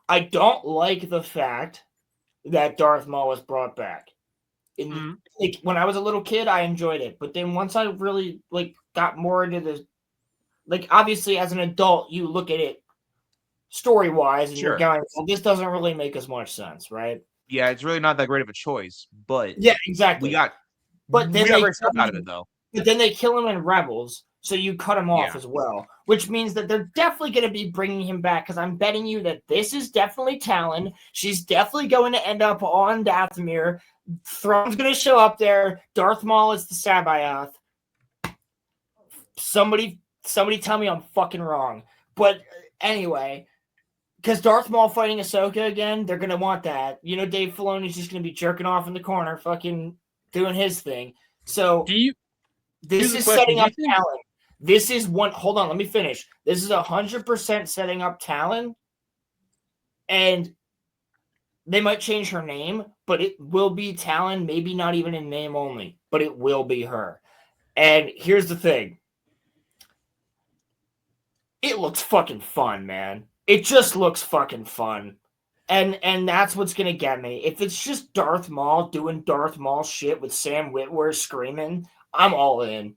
I don't like the fact that Darth Maul was brought back. Like when I was a little kid, I enjoyed it, but then once I really like got more into the, like obviously as an adult, you look at it story wise, and you're going, well, this doesn't really make as much sense, right? Yeah, it's really not that great of a choice, but yeah, exactly. We got great stuff out of it though. But then they kill him in Rebels, so you cut him off as well, which means that they're definitely going to be bringing him back, because I'm betting you that this is definitely Talon. She's definitely going to end up on Dathomir. Thrawn's going to show up there. Darth Maul is the Sabaoth. Somebody tell me I'm fucking wrong. But anyway, because Darth Maul fighting Ahsoka again, they're going to want that. You know, Dave Filoni's just going to be jerking off in the corner, fucking doing his thing. So this is setting up Talon. This is one. Hold on, let me finish. This is 100% setting up Talon, and they might change her name, but it will be Talon. Maybe not even in name only, but it will be her. And here's the thing: it looks fucking fun, man. It just looks fucking fun. And that's what's going to get me. If it's just Darth Maul doing Darth Maul shit with Sam Witwer screaming, I'm all in.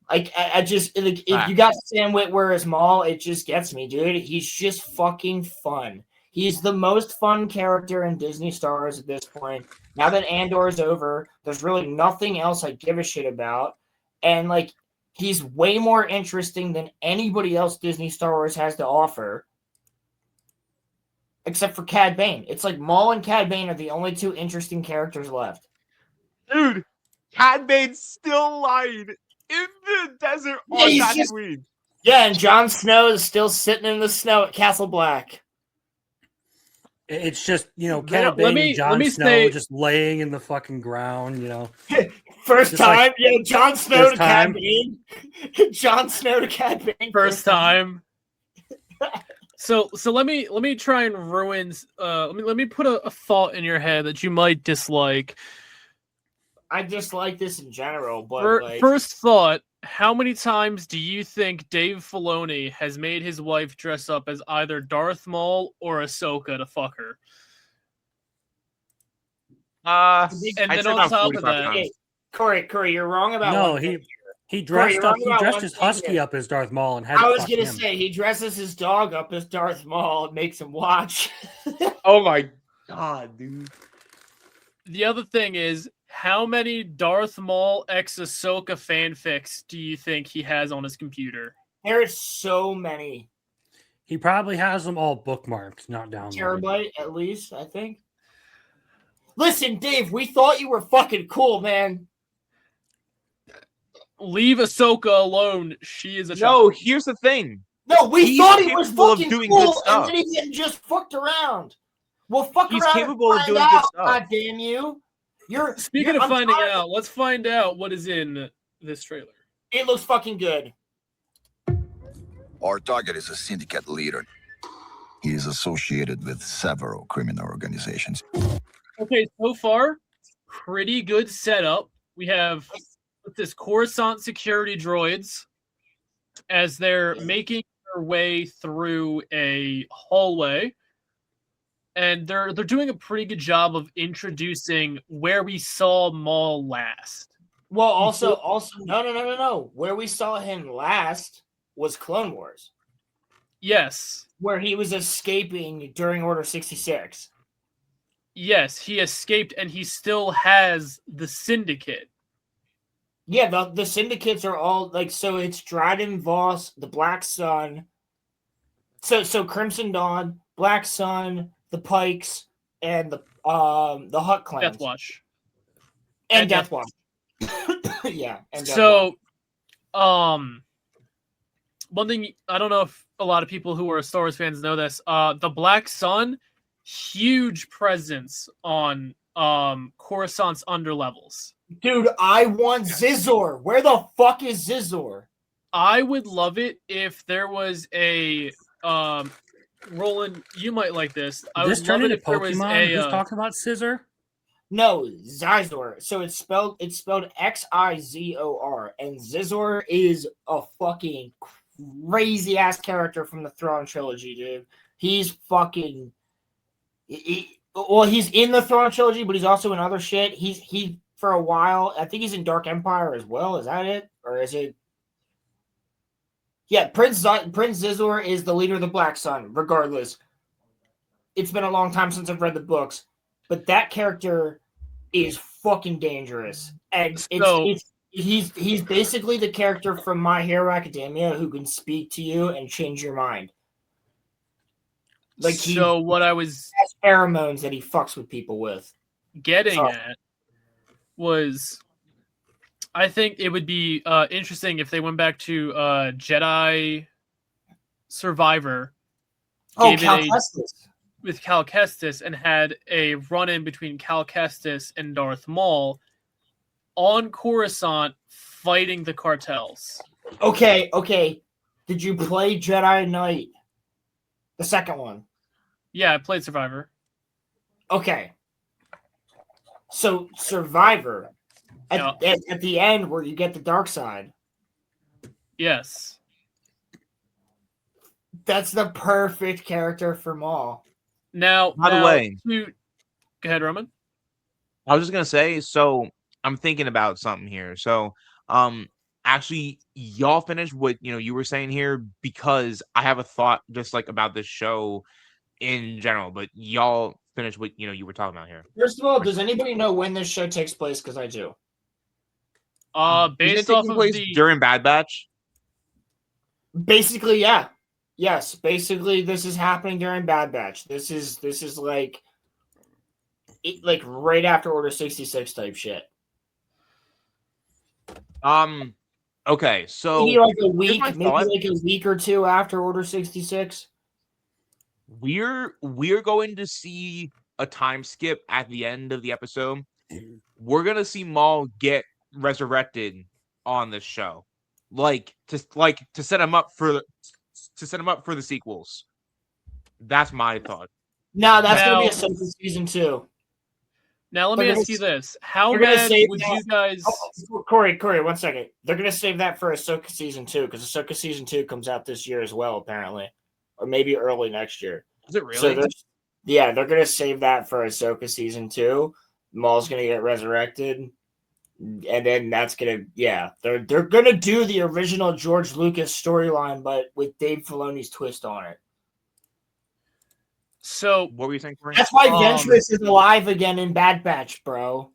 Like, I just, like, if you got Sam Witwer as Maul, it just gets me, dude. He's just fucking fun. He's the most fun character in Disney Star Wars at this point. Now that Andor is over, there's really nothing else I give a shit about. And, like, he's way more interesting than anybody else Disney Star Wars has to offer. Except for Cad Bane. It's like Maul and Cad Bane are the only two interesting characters left. Dude, Cad Bane's still lying in the desert on Tatooine. Yeah, and Jon Snow is still sitting in the snow at Castle Black. It's just, you know, Cad Bane and Jon Snow just laying in the fucking ground, you know. First time, like, yeah, Jon Snow to Cad Bane. Jon Snow to Cad Bane. First time. So let me try and ruin. Let me put a thought in your head that you might dislike. I dislike this in general, but first thought: how many times do you think Dave Filoni has made his wife dress up as either Darth Maul or Ahsoka to fuck her? And then on top of that, hey, Corey, you're wrong about. No, he dressed up. He dressed his husky up as Darth Maul and had. I was gonna say he dresses his dog up as Darth Maul and makes him watch. Oh my god, dude! The other thing is, how many Darth Maul x Ahsoka fanfics do you think he has on his computer? There's so many. He probably has them all bookmarked, not downloaded. Terabyte at least, I think. Listen, Dave, we thought you were fucking cool, man. Leave Ahsoka alone. She is a child. No, here's the thing. No, we thought he was fucking cool, and then he just fucked around. Well, fuck He's around capable and of doing out, good stuff. God damn you. Speaking of finding out, let's find out what is in this trailer. It looks fucking good. Our target is a syndicate leader. He is associated with several criminal organizations. Okay, so far, pretty good setup. We have this Coruscant security droids as they're making their way through a hallway. And they're doing a pretty good job of introducing where we saw Maul last. Well, also, no. Where we saw him last was Clone Wars. Yes. Where he was escaping during Order 66. Yes, he escaped and he still has the Syndicate. Yeah, the Syndicates are all, like, so it's Dryden Voss, the Black Sun. So Crimson Dawn, Black Sun, the Pikes, and the Hutt clans. Death Watch. And Death Watch. Yeah. And so, one thing, I don't know if a lot of people who are Star Wars fans know this. The Black Sun, huge presence on Coruscant's underlevels. Dude, I want Zizor. Where the fuck is Zizor? I would love it if there was a Roland, you might like this. I would love it if there was a. Who's talking about Scissor? No, Xizor. So it's spelled Xizor, and Zizor is a fucking crazy ass character from the Thrawn trilogy, dude. He's fucking Well, he's in the Throne trilogy, but he's also in other shit. He for a while. I think he's in Dark Empire as well. Is that it, or is it? Yeah, Prince Zizor is the leader of the Black Sun. Regardless, it's been a long time since I've read the books, but that character is fucking dangerous, and he's basically the character from My Hero Academia who can speak to you and change your mind. Like what I was has pheromones that he fucks with people with. Getting at was, I think it would be interesting if they went back to Jedi Survivor. Oh, Cal Kestis. With Cal Kestis, and had a run-in between Cal Kestis and Darth Maul on Coruscant fighting the cartels. Okay. Did you play Jedi Knight? The second one? Yeah, I played Survivor. Okay. So Survivor, at the end where you get the dark side. Yes. That's the perfect character for Maul. By the way, go ahead, Roman. I was just gonna say, so I'm thinking about something here. So, actually, y'all finished what you were saying here, because I have a thought just like about this show in general. But y'all finish what you were talking about here. First of all, does anybody know when this show takes place? Because I do. Based off of during Bad Batch. Basically, yeah. Yes, basically, this is happening during Bad Batch. This is like right after Order 66 type shit. Okay, so maybe like a week or two after Order 66. We're going to see a time skip at the end of the episode. We're gonna see Maul get resurrected on this show, to set him up for the sequels. That's my thought. No, that's gonna be Ahsoka season 2. Now let me ask you this: how mad would you guys? Corey, 1 second. They're gonna save that for Ahsoka season 2 because Ahsoka season 2 comes out this year as well, apparently, or maybe early next year. Is it really? So they're gonna save that for Ahsoka season 2. Maul's gonna get resurrected, and then that's gonna they're gonna do the original George Lucas storyline, but with Dave Filoni's twist on it. So what were you saying? That's why Ventress is alive again in Bad Batch, bro.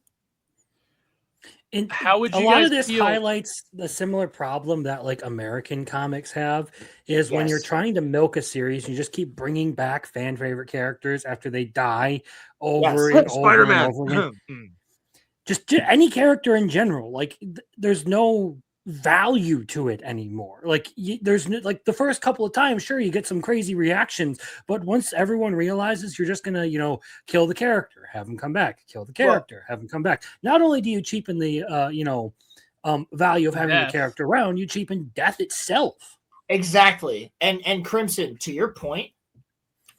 And how would you a lot guys of this feel? highlights the similar problem that like American comics have is when you're Yes. trying to milk a series, you just keep bringing back fan favorite characters after they die over and over Spider-Man. and over again. Just any character in general, like there's no value to it anymore. Like there's no, like the first couple of times, sure, you get some crazy reactions, but once everyone realizes you're just gonna kill the character, have him come back, kill the character, have him come back, not only do you cheapen the value of having the character around, you cheapen death itself. Exactly. And Crimson, to your point,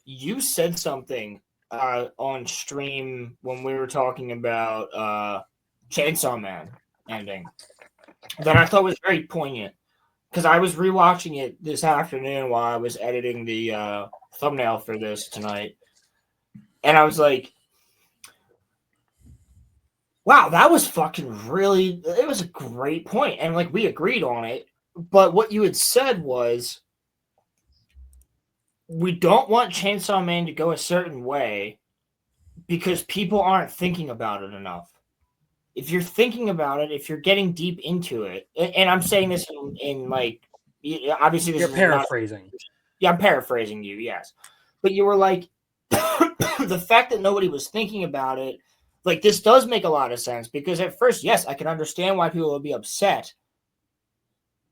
you said something on stream when we were talking about Chainsaw Man ending that I thought was very poignant, because I was rewatching it this afternoon while I was editing the thumbnail for this tonight, and I was like, wow, that was fucking really, it was a great point, and like we agreed on it. But what you had said was, we don't want Chainsaw Man to go a certain way because people aren't thinking about it enough. If you're thinking about it, if you're getting deep into it, and I'm saying this in like, obviously this you're paraphrasing. I'm paraphrasing you, yes. But you were like, the fact that nobody was thinking about it, like this does make a lot of sense, because at first, yes, I can understand why people would be upset.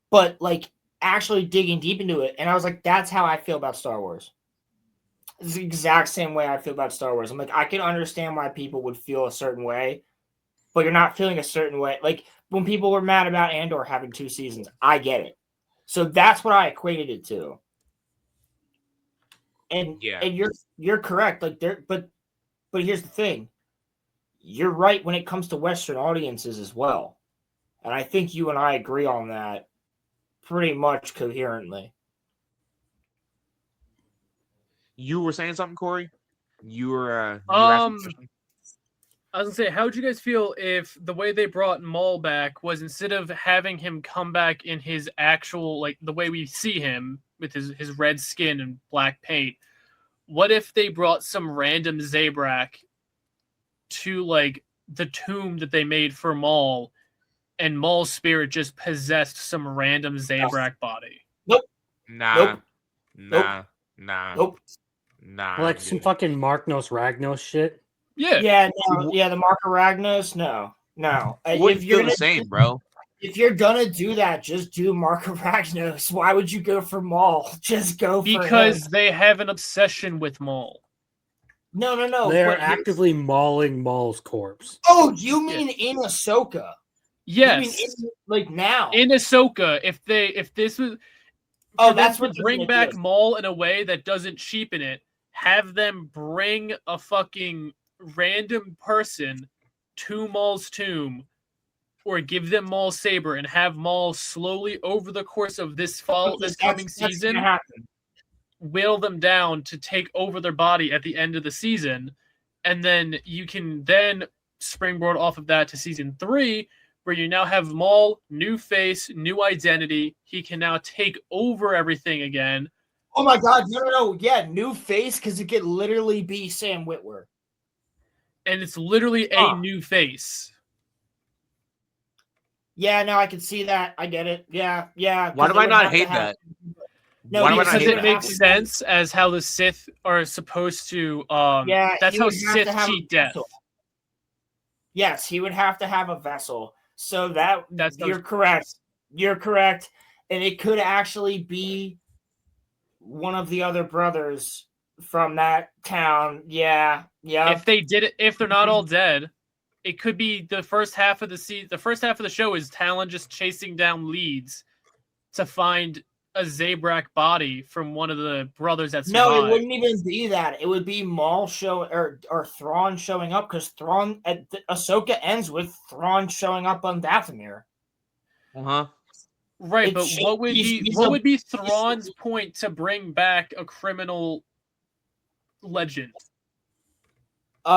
But like actually digging deep into it, and I was like, that's how I feel about Star Wars. It's the exact same way I feel about Star Wars. I'm like, I can understand why people would feel a certain way, but you're not feeling a certain way. Like when people were mad about Andor having 2 seasons, I get it. So that's what I equated it to. And you're correct. Like but here's the thing. You're right when it comes to Western audiences as well. And I think you and I agree on that pretty much coherently. You were saying something, Corey? You were I was gonna say, how would you guys feel if the way they brought Maul back was instead of having him come back in his actual, like the way we see him with his red skin and black paint, what if they brought some random Zabrak to like the tomb that they made for Maul, and Maul's spirit just possessed some random Zabrak body? nah, Nope. Nope. Like some fucking Marknos Ragnos shit. Yeah. Yeah, no, yeah, the Mark of Ragnos, no. Wouldn't feel the same, bro. If you're gonna do that, just do Mark of Ragnos. Why would you go for Maul? Just go for Because him. they have an obsession with Maul. No. They're but actively mauling Maul's corpse. Oh, you mean in Ahsoka? Yes. You mean like now? In Ahsoka, if this was that's what to they're bring gonna back do. Maul in a way that doesn't cheapen it, have them bring a fucking random person to Maul's tomb, or give them Maul's saber and have Maul slowly over the course of this coming season gonna happen. whittle them down to take over their body at the end of the season, and then you can then springboard off of that to season 3, where you now have Maul, new face, new identity. He can now take over everything again. Oh my god, no. Yeah, new face, because it could literally be Sam Witwer. And it's literally a new face. Yeah, no, I can see that. I get it. Yeah. Why do I not hate that? No, Why do I not because hate it that? makes sense as how the Sith are supposed to. That's he how would have Sith to have a cheat death. vessel. Yes, he would have to have a vessel. So That's you're correct. You're correct, and it could actually be one of the other brothers from that town. Yeah. If they did it, if they're not all dead, it could be the first half of the first half of the show is Talon just chasing down leads to find a Zabrak body from one of the brothers that survived. No, it wouldn't even be that. It would be Maul or Thrawn showing up, because Thrawn at Ahsoka ends with Thrawn showing up on Dathomir. Right, but what would be Thrawn's point to bring back a criminal legend?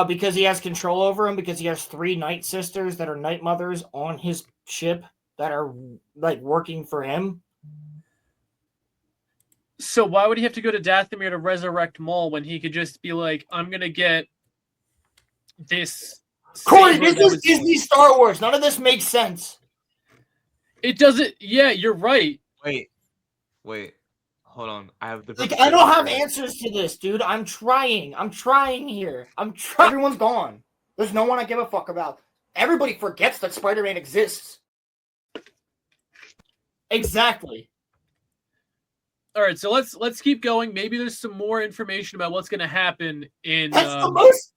Because he has control over him, because he has 3 Night Sisters that are Night Mothers on his ship that are like working for him. So why would he have to go to Dathomir to resurrect Maul when he could just be like, I'm gonna get this? Corey, this is Disney Star Wars. None of this makes sense. It doesn't. Yeah, you're right. Wait. Hold on. I have the. I don't have answers to this, dude. I'm trying here. Everyone's gone. There's no one I give a fuck about. Everybody forgets that Spider-Man exists. Exactly. All right, so let's keep going. Maybe there's some more information about what's going to happen in. That's the most.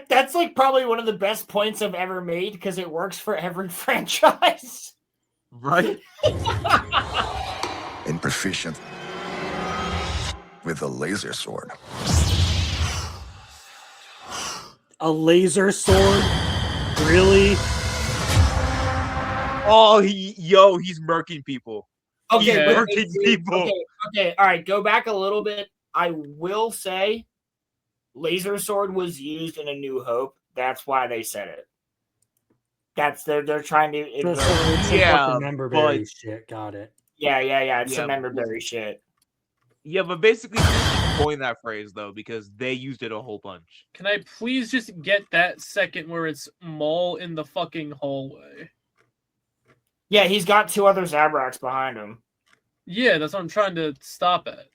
That's like probably one of the best points I've ever made, because it works for every franchise. Right. And proficient with a laser sword. A laser sword? Really? Oh, he's murking people. Okay, He's murking people. Okay, all right, go back a little bit. I will say laser sword was used in A New Hope. That's why they said it. They're trying to. It's Yeah, member berry shit. Got it. Yeah. It's some member berry shit. Yeah, but basically, coined that phrase though, because they used it a whole bunch. Can I please just get that second where it's Maul in the fucking hallway? Yeah, he's got 2 other Zabraks behind him. Yeah, that's what I'm trying to stop at.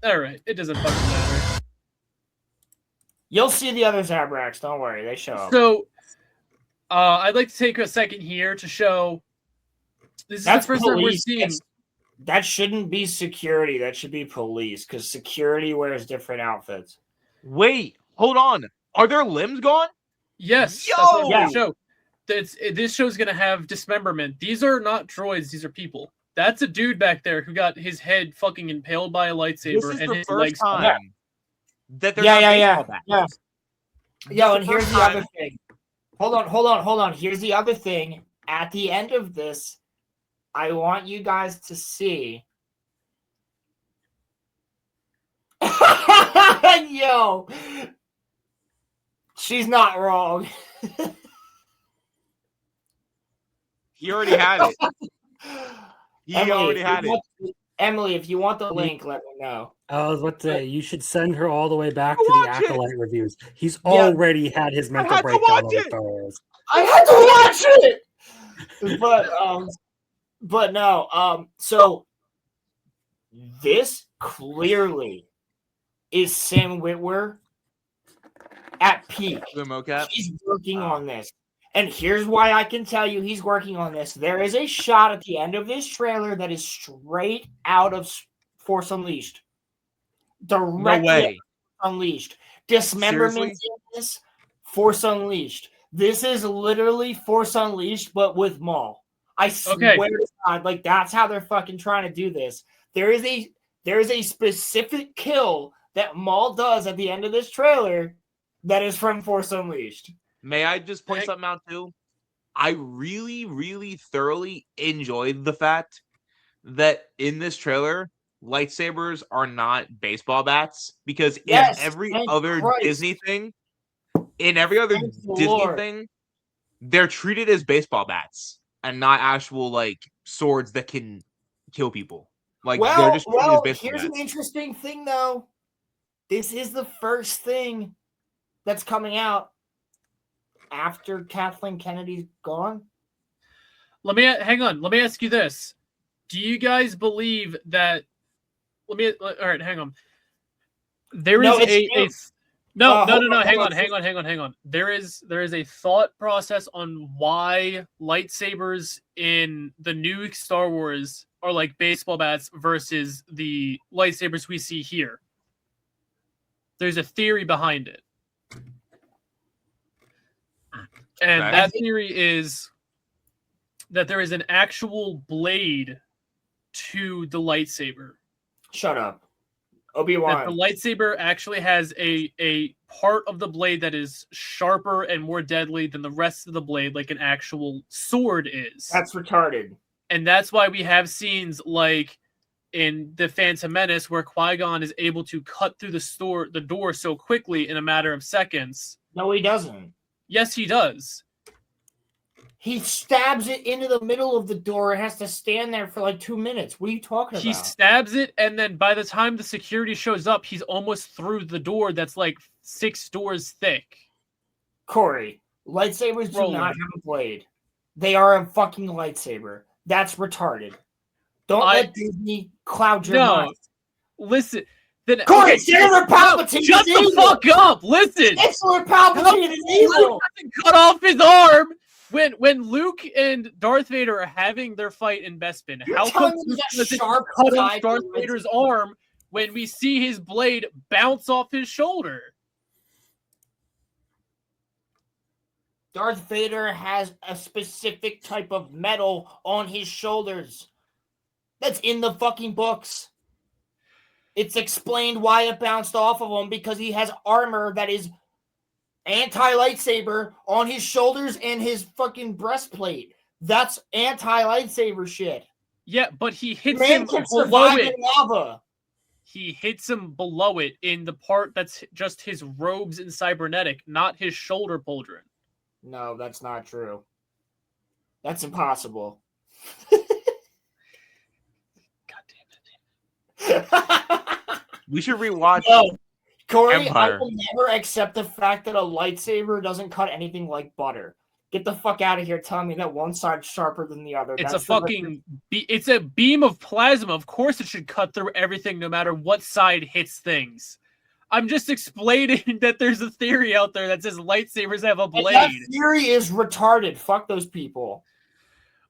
All right, it doesn't fucking matter. You'll see the other Zabraks. Don't worry, they show up. So, I'd like to take a second here to show. This is the first time we're seeing. That shouldn't be security. That should be police, because security wears different outfits. Wait, hold on. Are their limbs gone? Yes, Yo! that's what I'm going to show. This show's going to have dismemberment. These are not droids. These are people. That's a dude back there who got his head fucking impaled by a lightsaber This is and the his first legs. time that they're not baseball bats. Yo, and here's the other thing. Hold on. Here's the other thing. At the end of this, I want you guys to see no. She's not wrong. He already had it. He already had it. Emily, if you want the link, let me know. I was about to say, you should send her all the way back to the Watch it. Acolyte reviews. He's already had his mental had to breakdown watch over it. Star Wars. I had to watch it! But no, so this clearly is Sam Witwer at peak. The mocap. He's working on this. And here's why I can tell you he's working on this. There is a shot at the end of this trailer that is straight out of Force Unleashed. Directly No way. Unleashed. Dismemberment in this, Force Unleashed. This is literally Force Unleashed, but with Maul. I swear to God, like that's how they're fucking trying to do this. There is a specific kill that Maul does at the end of this trailer that is from Force Unleashed. May I just point something out too? I really, really thoroughly enjoyed the fact that in this trailer, lightsabers are not baseball bats, because in every other Disney thing, they're treated as baseball bats and not actual like swords that can kill people. Like they're just treated as baseball here's bats. an interesting thing though. This is the first thing that's coming out after Kathleen Kennedy's gone. Let me ask you this: do you guys believe that? All right, hang on. There is no. Hang on. There is a thought process on why lightsabers in the new Star Wars are like baseball bats versus the lightsabers we see here. There's a theory behind it. And that theory is that there is an actual blade to the lightsaber. Shut up. Obi-Wan. That the lightsaber actually has a part of the blade that is sharper and more deadly than the rest of the blade, like an actual sword is. That's retarded. And that's why we have scenes like in The Phantom Menace where Qui-Gon is able to cut through the door so quickly in a matter of seconds. No, he doesn't. Yes, he does. He stabs it into the middle of the door and has to stand there for like 2 minutes. What are you talking about? He stabs it, and then by the time the security shows up, he's almost through the door that's like 6 doors thick. Corey, lightsabers do not have a blade. They are a fucking lightsaber. That's retarded. Don't let Disney cloud your mind. Listen. Then, Corey, Senator Palpatine shut the fuck up! Listen! Senator Palpatine is evil! Luke doesn't cut off his arm! When Luke and Darth Vader are having their fight in Bespin, how come Luke doesn't cut off Darth Vader's arm when we see his blade bounce off his shoulder? Darth Vader has a specific type of metal on his shoulders. That's in the fucking books. It's explained why it bounced off of him, because he has armor that is anti-lightsaber on his shoulders and his fucking breastplate. That's anti-lightsaber shit. Yeah, but he hits him below it. Lava. He hits him below it in the part that's just his robes and cybernetic, not his shoulder pauldron. No, that's not true. That's impossible. We should rewatch. No, Corey, Empire. I will never accept the fact that a lightsaber doesn't cut anything like butter. Get the fuck out of here telling me that one side's sharper than the other. It's it's a beam of plasma. Of course it should cut through everything no matter what side hits things. I'm just explaining that there's a theory out there that says lightsabers have a blade. That theory is retarded. Fuck those people.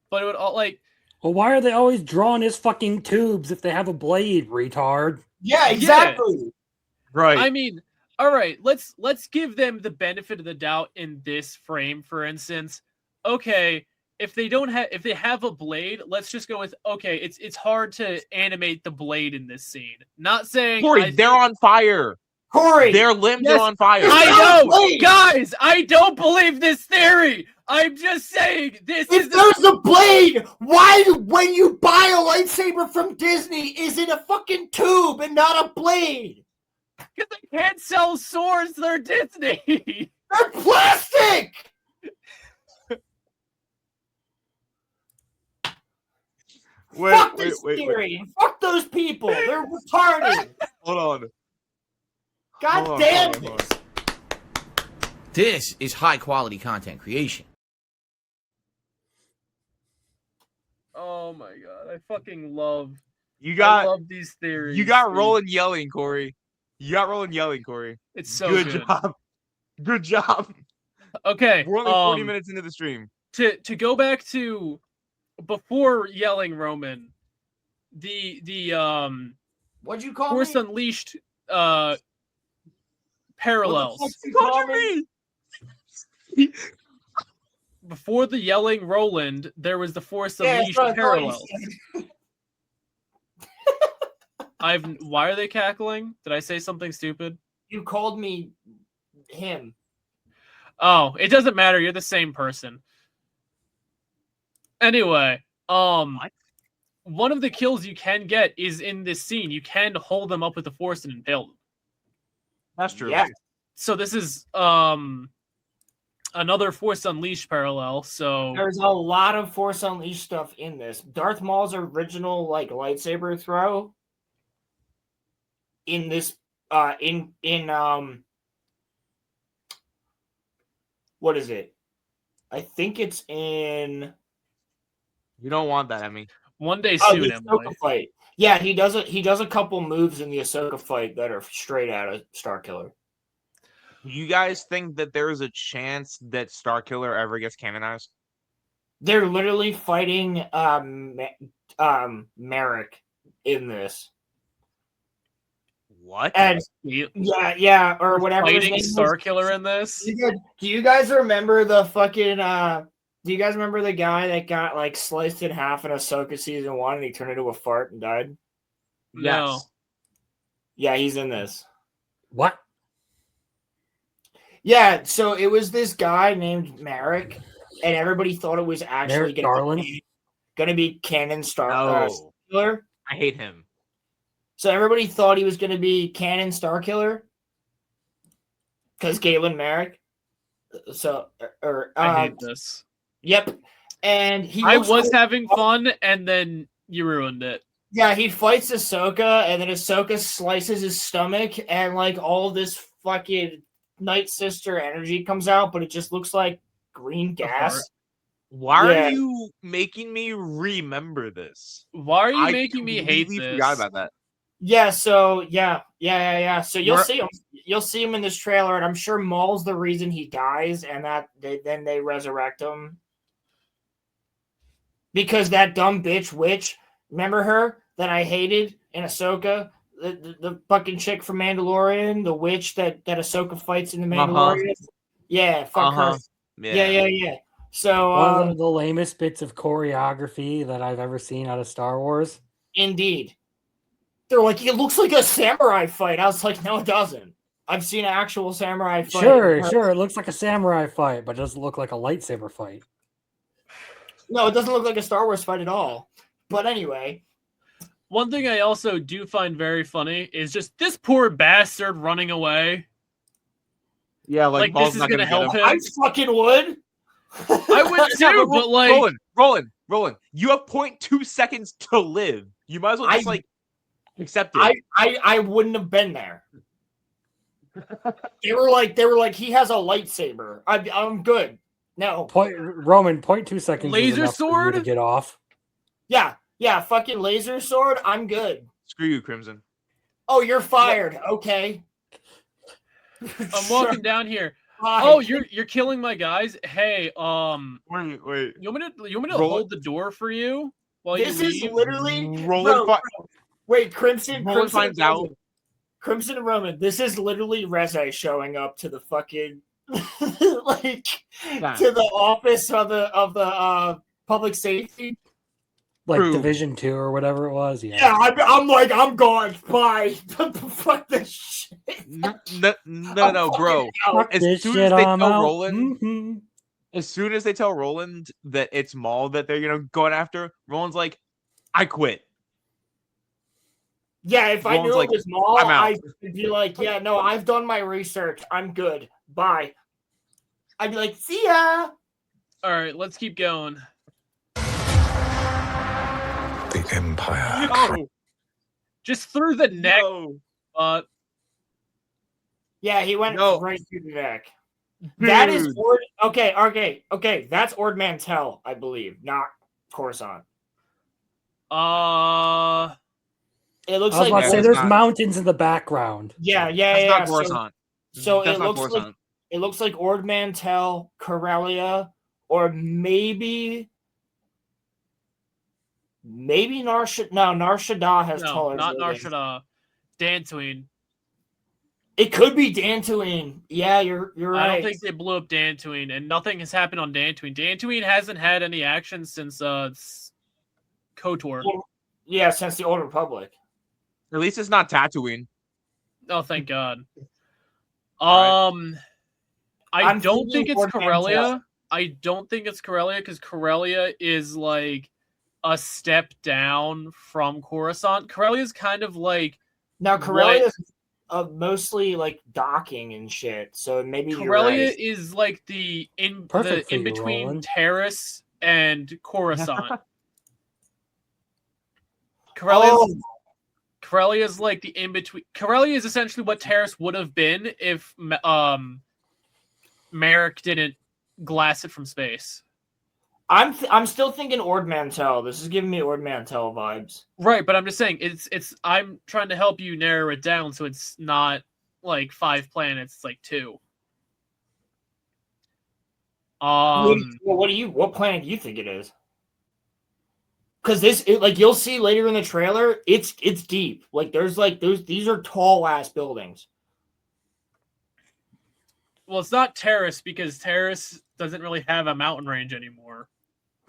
But it would all like... Well, why are they always drawing his fucking tubes if they have a blade, retard? Yeah, exactly. Yeah. Right. I mean, all right, let's give them the benefit of the doubt in this frame, for instance. Okay, if they have a blade, let's just go with it's hard to animate the blade in this scene. Not saying Corey, they're on fire. Corey, their limbs are on fire. I know, guys. I don't believe this theory. I'm just saying this. If there's a blade, why, when you buy a lightsaber from Disney, is it a fucking tube and not a blade? Because they can't sell swords. They're Disney. They're plastic. Fuck this theory. Fuck those people. They're retarded. Hold on. God Hold on, damn hold on, hold this. This is high quality content creation. Oh my god, I fucking love. I love these theories. You got dude. Roland yelling, Corey. Corey. It's so good good. job. Good job. Okay, We're only 40 minutes into the stream. To go back to before yelling Roman, the What'd you call Force me? Unleashed What parallels. the fuck you call me? Before the yelling Roland, there was the Force Yeah, Unleashed that's what I thought you parallels. said. Why are they cackling? Did I say something stupid? You called me him. Oh, it doesn't matter. You're the same person. Anyway, one of the kills you can get is in this scene. You can hold them up with the Force and impale them. That's true. Yeah. So this is another Force Unleashed parallel. So There's a lot of Force Unleashed stuff in this. Darth Maul's original like lightsaber throw in this in what is it? I think it's in You don't want that, Emmy. one day the soon, Emily. Ahsoka fight. Yeah, he does a couple moves in the Ahsoka fight that are straight out of Starkiller. Do you guys think that there is a chance that Starkiller ever gets canonized? They're literally fighting Merrick in this. What? And You- yeah, or whatever. his Fighting name is. Starkiller in this. Do you guys remember the fucking do you guys remember the guy that got like sliced in half in Ahsoka season 1 and he turned into a fart and died? No. Yes. Yeah, he's in this. What? Yeah, so it was this guy named Merrick, and everybody thought it was actually Merrick Garland? gonna be canon No. Starkiller. I hate him. So everybody thought he was gonna be canon Starkiller because Galen Merrick. So I hate this. Yep, and he. I looks was like- having fun, and then you ruined it. Yeah, he fights Ahsoka, and then Ahsoka slices his stomach, and like all this fucking Night Sister energy comes out, but it just looks like green gas. heart. Why Yeah. are you making me remember this? Why are you I making me hate completely this? forgot about that. Yeah, so yeah. So you'll We're- see him. You'll see him in this trailer, and I'm sure Maul's the reason he dies, and that then they resurrect him because that dumb bitch witch. Remember her that I hated in Ahsoka, the fucking chick from Mandalorian, the witch that Ahsoka fights in the Mandalorian. Yeah, fuck her. Yeah. So One of the lamest bits of choreography that I've ever seen out of Star Wars. indeed. They're like, it looks like a samurai fight. I was like, no, it doesn't. I've seen an actual samurai fight. Sure. It looks like a samurai fight, but it doesn't look like a lightsaber fight. No, it doesn't look like a Star Wars fight at all. But anyway. One thing I also do find very funny is just this poor bastard running away. Yeah, Like, Maul's this is not gonna get help him. I fucking would. I would too, but like, Roland, you have 0.2 seconds to live. You might as well just accept it. I wouldn't have been there. They were like, he has a lightsaber. I'm good. No. Roman, 0.2 seconds. Laser is enough for you sword? to get off. Yeah, fucking laser sword. I'm good. Screw you, Crimson. Oh, you're fired. Okay. I'm walking down here. Fine. Oh, you're killing my guys. Hey, Wait. you want me to Roll hold the door for you while This you is leave? literally Roland, Wait, Crimson finds and out. Roman. Crimson and Roman. This is literally Reze showing up to the fucking like to the office of the public safety. Like True. Division 2 or whatever it was. Yeah. Yeah, I'm like, I'm gone. Bye. Fuck this shit. No, bro. Out. As This soon shit, as they I'm tell out. Roland, Mhm. as soon as they tell Roland that it's Maul that they're going after, Roland's like, I quit. Yeah, if I Roland's knew like, it was Maul, "I'm out." I'd be like, yeah, no, I've done my research. I'm good. Bye. I'd be like, see ya. All right, let's keep going. The Empire. No, Just through the neck. no, Yeah, he went No. right through the neck. That is Dude. okay. That's Ord Mantell, I believe, not Coruscant. It looks I was like about to say it's there's not. mountains in the background. That's not Coruscant. So That's it not looks like Coruscant. it looks like Ord Mantell, Corellia, or maybe Nar Shaddaa. No, Nar Shaddaa has No, taller not Nar buildings. Shaddaa. Dantooine. It could be Dantooine. Yeah, you're right. I don't think they blew up Dantooine, and nothing has happened on Dantooine. Dantooine hasn't had any action since KOTOR. Yeah, since the Old Republic. At least it's not Tatooine. Oh, thank God. Right. I I'm don't think thinking it's Ord Mantell. Corellia. I don't think it's Corellia because Corellia is like a step down from Coruscant. Corellia is kind of like Now Corellia is mostly like docking and shit. So maybe you're Corellia right. is like the in Perfect for you, between Roland. Terrace and Coruscant. Corellia's Corellia is like the in between. Corellia is essentially what Terrace would have been if Merrick didn't glass it from space. I'm still thinking Ord Mantell. This is giving me Ord Mantell vibes. Right, but I'm just saying it's I'm trying to help you narrow it down so it's not like 5 planets, it's like 2. What planet do you think it is? Because like you'll see later in the trailer, it's deep. Like these are tall ass buildings. Well, it's not Terrace because Terrace doesn't really have a mountain range anymore.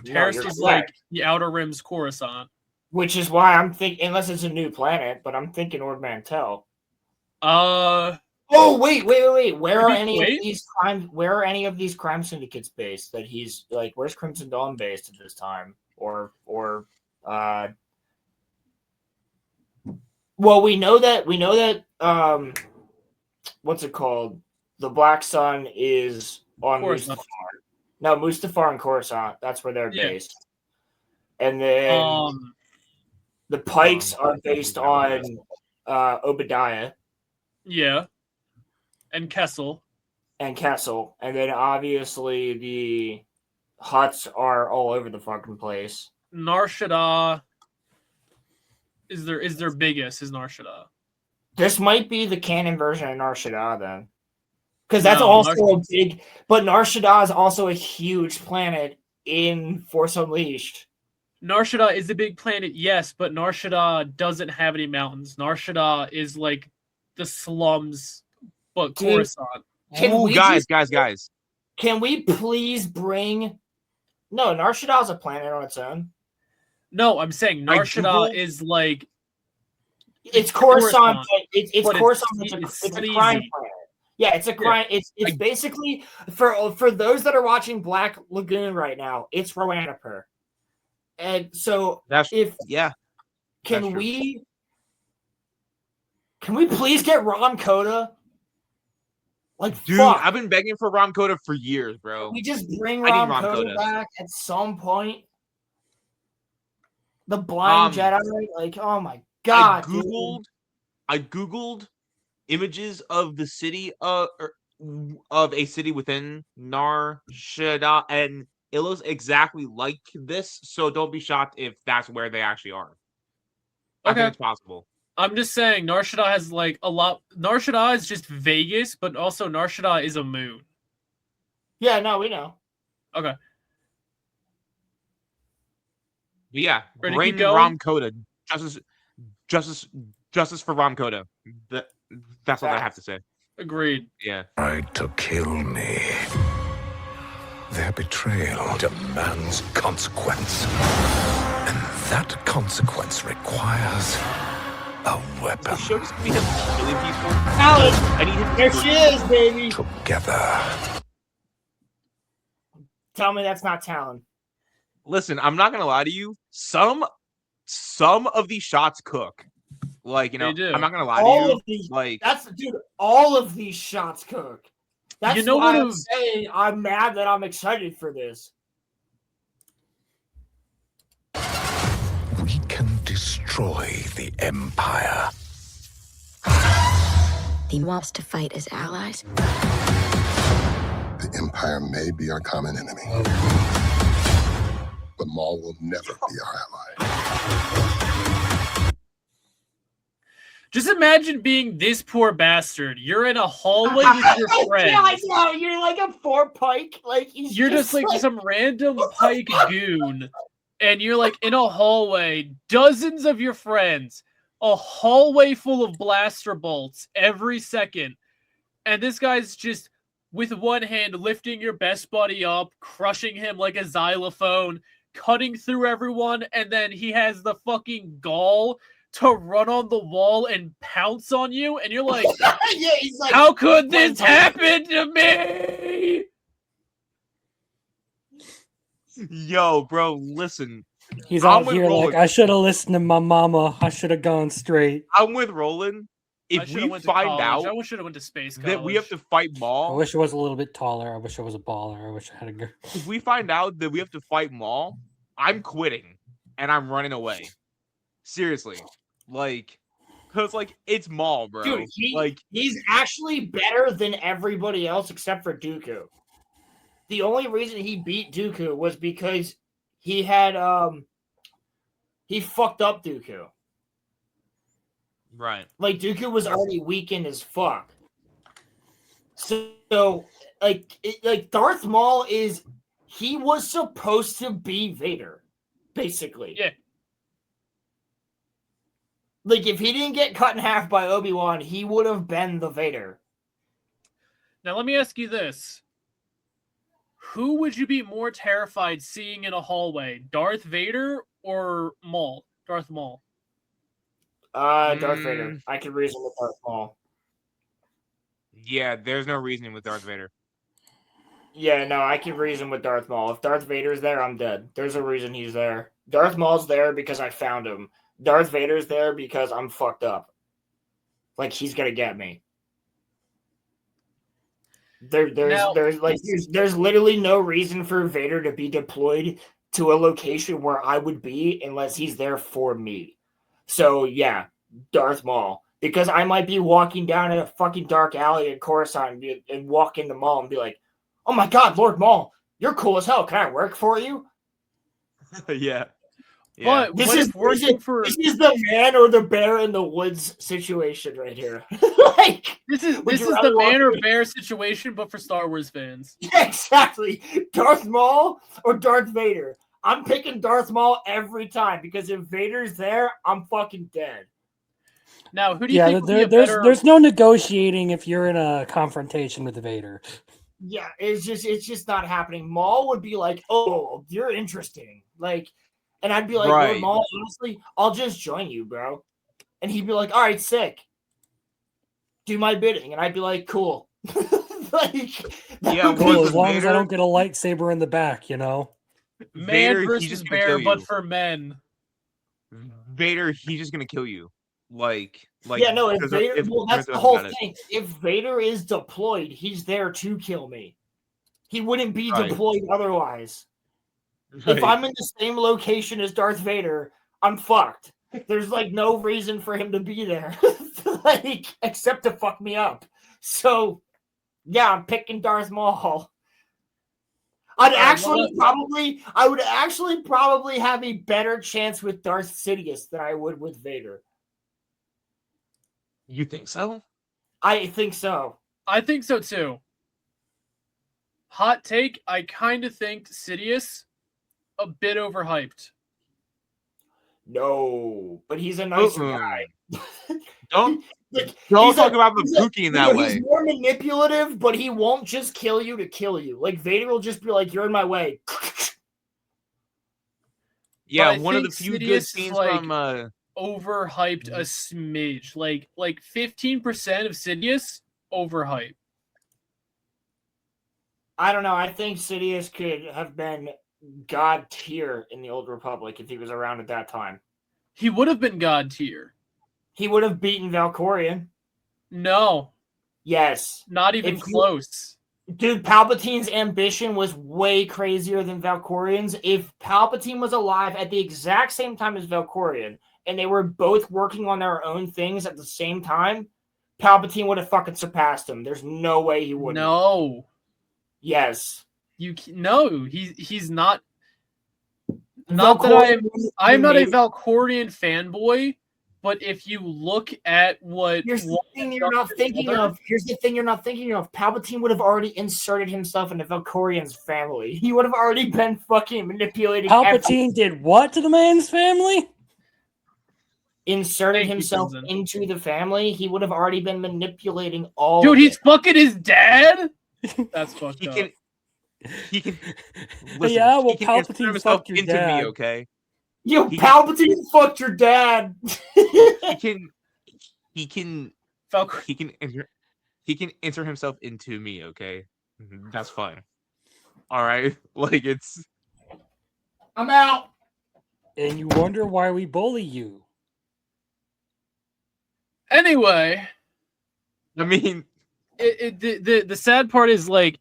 Terrace is like the Outer Rim's Coruscant. Which is why I'm thinking, unless it's a new planet, but I'm thinking Ord Mantell. Oh wait! Where are any of these crime syndicates based? That he's like, where's Crimson Dawn based at this time? Well, we know that what's it called? The Black Sun is on Mustafar. No, Mustafar and Coruscant. That's where they're based. And then the Pikes are based on Obadiah. Yeah. And Kessel. And then obviously the Hutts are all over the fucking place. Nar Shaddaa is their biggest, is Nar Shaddaa. This might be the canon version of Nar Shaddaa then. Because that's also a big, but Nar Shaddaa is also a huge planet in Force Unleashed. Nar Shaddaa is a big planet, yes, but Nar Shaddaa doesn't have any mountains. Nar Shaddaa is like the slums, but Coruscant. Guys. Can we please bring... No, Nar Shaddaa is a planet on its own. No, I'm saying Nar Shaddaa is like... It's Coruscant. It's Coruscant. It's a crime planet. Yeah, it's a crime. Yeah. It's basically, for those that are watching Black Lagoon right now, it's Roanapur. And so can we please get Rom Coda? Like, dude, fuck. I've been begging for Rom Coda for years, bro. We just bring Rom Coda back at some point. The Blind Jedi, like, oh my god. I googled images of the city of a city within Nar Shaddaa, and it looks exactly like this. So don't be shocked if that's where they actually are. I think it's possible. I'm just saying Nar Shaddaa has like a lot. Nar Shaddaa is just Vegas, but also Nar Shaddaa is a moon. Yeah, no, we know. Okay. But yeah, bring Rom Coda. Justice for Rom Coda. That's all I have to say. Agreed. Yeah. Tried to kill me. Their betrayal demands consequence. And that consequence requires a weapon. The show just be him killing people. Alan! There she is, baby! Together. Tell me that's not Talon. Listen, I'm not gonna lie to you. Some of these shots cook. Like, you know, They do. I'm not gonna lie All to of you. these, Like, all of these shots cook. That's You know why what I'm saying I'm mad that I'm excited for this. We can destroy the Empire. He wants to fight as allies. The Empire may be our common enemy, but Maul will never be our ally. Just imagine being this poor bastard. You're in a hallway with your friends. Yeah, I know. You're like a four pike. Like You're just like some random pike goon, and you're like in a hallway, dozens of your friends, a hallway full of blaster bolts every second, and this guy's just with one hand lifting your best buddy up, crushing him like a xylophone, cutting through everyone, and then he has the fucking gall to run on the wall and pounce on you, and you're like, yeah, he's like, how could this happen to me? yo, bro, listen. He's I'm out with here Roland. like, I should have listened to my mama. I should have gone straight. I'm with Roland. I If shoulda we went to find college. out I should have went to space college. that we have to fight I Maul, wish I was a little bit taller. I wish I was a baller. I wish I had a girl. if we find out that we have to fight Maul, I'm quitting and I'm running away. Seriously, like, cause like it's Maul, bro. dude, like, he's actually better than everybody else except for Dooku. The only reason he beat Dooku was because he had he fucked up Dooku. right? Like Dooku was already weakened as fuck. So like Darth Maul he was supposed to be Vader, basically. Yeah. Like if he didn't get cut in half by Obi-Wan, he would have been the Vader. Now let me ask you this. Who would you be more terrified seeing in a hallway? Darth Vader or Maul? Darth Maul. Darth Vader. I could reason with Darth Maul. Yeah, there's no reasoning with Darth Vader. Yeah, no, I can reason with Darth Maul. If Darth Vader's there, I'm dead. There's a reason he's there. Darth Maul's there because I found him. Darth Vader's there because I'm fucked up. Like he's gonna get me. There's literally no reason for Vader to be deployed to a location where I would be unless he's there for me. So yeah, Darth Maul. Because I might be walking down a fucking dark alley in Coruscant and walk in the mall and be like, oh my god, Lord Maul, you're cool as hell. Can I work for you? Yeah. But This what is if working for this is the man or the bear in the woods situation right here. Like this is would you the rather man or walk- bear situation, but for Star Wars fans. Yeah, exactly. Darth Maul or Darth Vader. I'm picking Darth Maul every time because if Vader's there, I'm fucking dead. Now, who do you think would be a there's better... there's no negotiating if you're in a confrontation with Vader. Yeah, it's just not happening. Maul would be like, "Oh, you're interesting," like, and I'd be like, Right. "Lord Maul, honestly, I'll just join you, bro." And he'd be like, "All right, sick. Do my bidding," and I'd be like, "Cool." Like, Yeah, would be- Cool, Versus as long as I Vader? don't get a lightsaber in the back, you know. man Vader, he's versus just gonna bear, kill but you. for men? Vader, he's just gonna kill you. Like yeah, no. If there's Vader, if well, that's there's the whole about it. thing. If Vader is deployed, he's there to kill me. He wouldn't be Right. deployed otherwise. If Right. I'm in the same location as Darth Vader, I'm fucked. There's like no reason for him to be there, like except to fuck me up. So, yeah, I'm picking Darth Maul. I would actually probably have a better chance with Darth Sidious than I would with Vader. You think so? I think so. I think so too. Hot take, I kind of think Sidious a bit overhyped. No, but he's a nicer Mm-mm. guy. Don't Like, don't he's talk a- about the he's a- Pookie in that way. He's more manipulative, but he won't just kill you to kill you. Like Vader will just be like, "You're in my way." Yeah, I one of the think few Sidious good is, scenes like, from Overhyped a smidge. Like 15% of Sidious overhyped. I don't know. I think Sidious could have been god tier in the Old Republic if he was around at that time. He would have been god tier. He would have beaten Valkorion. No, Yes. not even close. Dude, Palpatine's ambition was way crazier than Valkorion's. If Palpatine was alive at the exact same time as Valkorion, and they were both working on their own things at the same time, Palpatine would have fucking surpassed him. There's no way he wouldn't. No. Yes. He's not. Not that I'm not a Valkorion fanboy, but if you look at what here's the thing you're not thinking of. Here's the thing you're not thinking of. Palpatine would have already inserted himself into Valkorion's family. He would have already been fucking manipulating. Palpatine did what to the man's family? Inserted himself into the family. He would have already been manipulating all. Dude, he's fucking his dad. That's fucked up. He can. Listen, yeah, well, he can Palpatine fucked your into dad. me, okay? Yo, Palpatine fucked your dad. He can enter himself into me, okay? That's fine. All right, like it's. I'm out. And you wonder why we bully you. Anyway, I mean, the sad part is, like,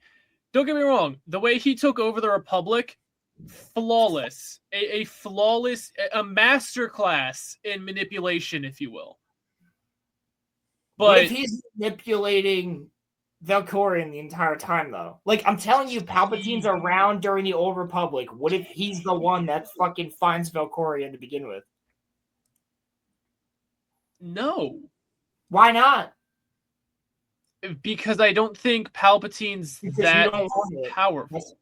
don't get me wrong, the way he took over the Republic, flawless, a flawless, a masterclass in manipulation, if you will. But if he's manipulating Valkorion the entire time, though, like, I'm telling you, Palpatine's around during the Old Republic. What if he's the one that fucking finds Valkorion to begin with? No. Why not? Because I don't think Palpatine's that powerful.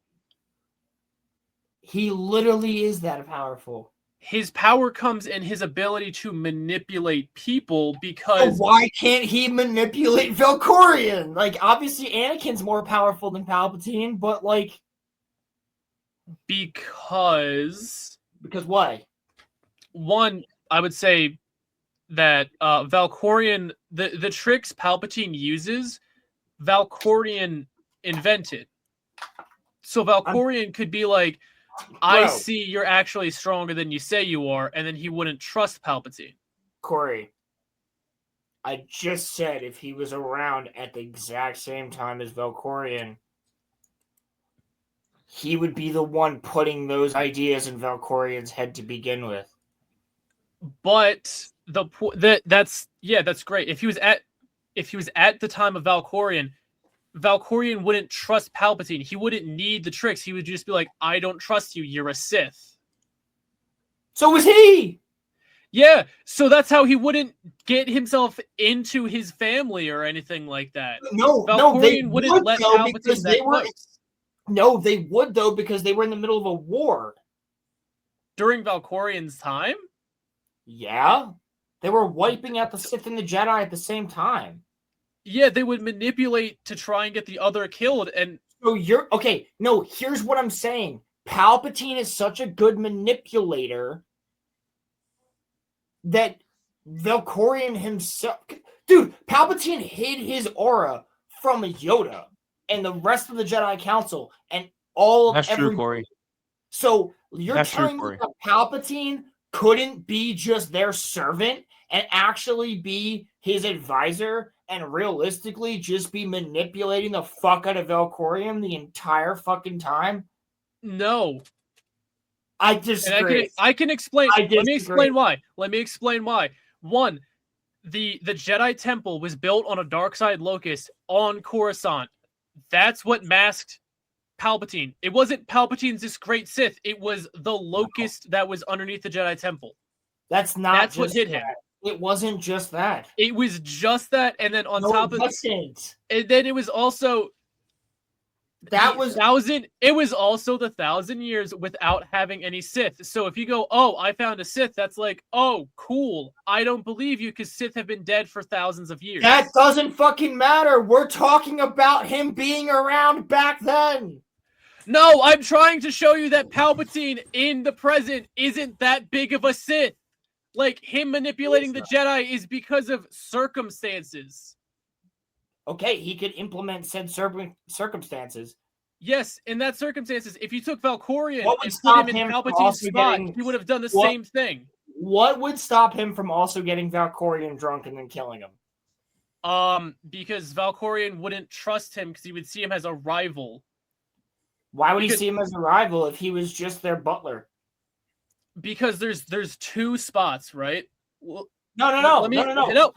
He literally is that powerful. His power comes in his ability to manipulate people because... So why can't he manipulate Valkorion? Like, obviously Anakin's more powerful than Palpatine, but, like... Because why? One, I would say that Valkorion, the tricks Palpatine uses, Valkorion invented. So Valkorion could be like, I see you're actually stronger than you say you are, and then he wouldn't trust Palpatine. Corey, I just said if he was around at the exact same time as Valkorion, he would be the one putting those ideas in Valkorion's head to begin with. But that's great. If he was at the time of Valkorion, Valkorion wouldn't trust Palpatine. He wouldn't need the tricks. He would just be like, I don't trust you. You're a Sith. So was he. Yeah, so that's how he wouldn't get himself into his family or anything like that. Valkorion wouldn't let Palpatine that close. No, they would, though, because they were in the middle of a war. During Valkorion's time? Yeah. They were wiping out the Sith and the Jedi at the same time. Yeah, they would manipulate to try and get the other killed. And so you're okay. No, here's what I'm saying. Palpatine is such a good manipulator that Valkorion himself, dude, Palpatine hid his aura from Yoda and the rest of the Jedi Council and all of true, Corey. So you're telling me that Palpatine couldn't be just their servant and actually be his advisor and realistically just be manipulating the fuck out of Valkorion the entire fucking time? No. I disagree. And I can explain. Let me explain why. One, the Jedi Temple was built on a dark side locus on Coruscant. That's what masked Palpatine. It wasn't Palpatine's this great Sith. It was the locust that was underneath the Jedi Temple. That's what hit him. It wasn't just that. It was just that, and then on top of it, and then it was also It was also the 1,000 years without having any Sith. So if you go, oh, I found a Sith, that's like, oh, cool. I don't believe you because Sith have been dead for thousands of years. That doesn't fucking matter. We're talking about him being around back then. No, I'm trying to show you that Palpatine in the present isn't that big of a Sith. Like, him manipulating the Jedi is because of circumstances. Okay, he could implement said circumstances. Yes, in that circumstances, if you took Valkorion and put him in Palpatine's spot, he would have done the same thing. What would stop him from also getting Valkorion drunk and then killing him? Because Valkorion wouldn't trust him because he would see him as a rival. Why would he see him as a rival if he was just their butler? Because there's two spots, right? Well, No.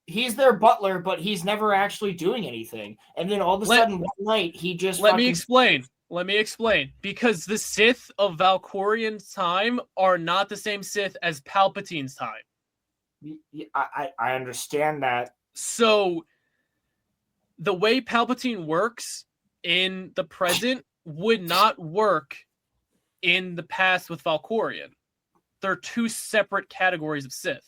He's their butler, but he's never actually doing anything. And then all of a sudden, one night, he just Let me explain. Because the Sith of Valkorion's time are not the same Sith as Palpatine's time. I understand that. So the way Palpatine works in the present would not work in the past with Valkorion. They're two separate categories of Sith.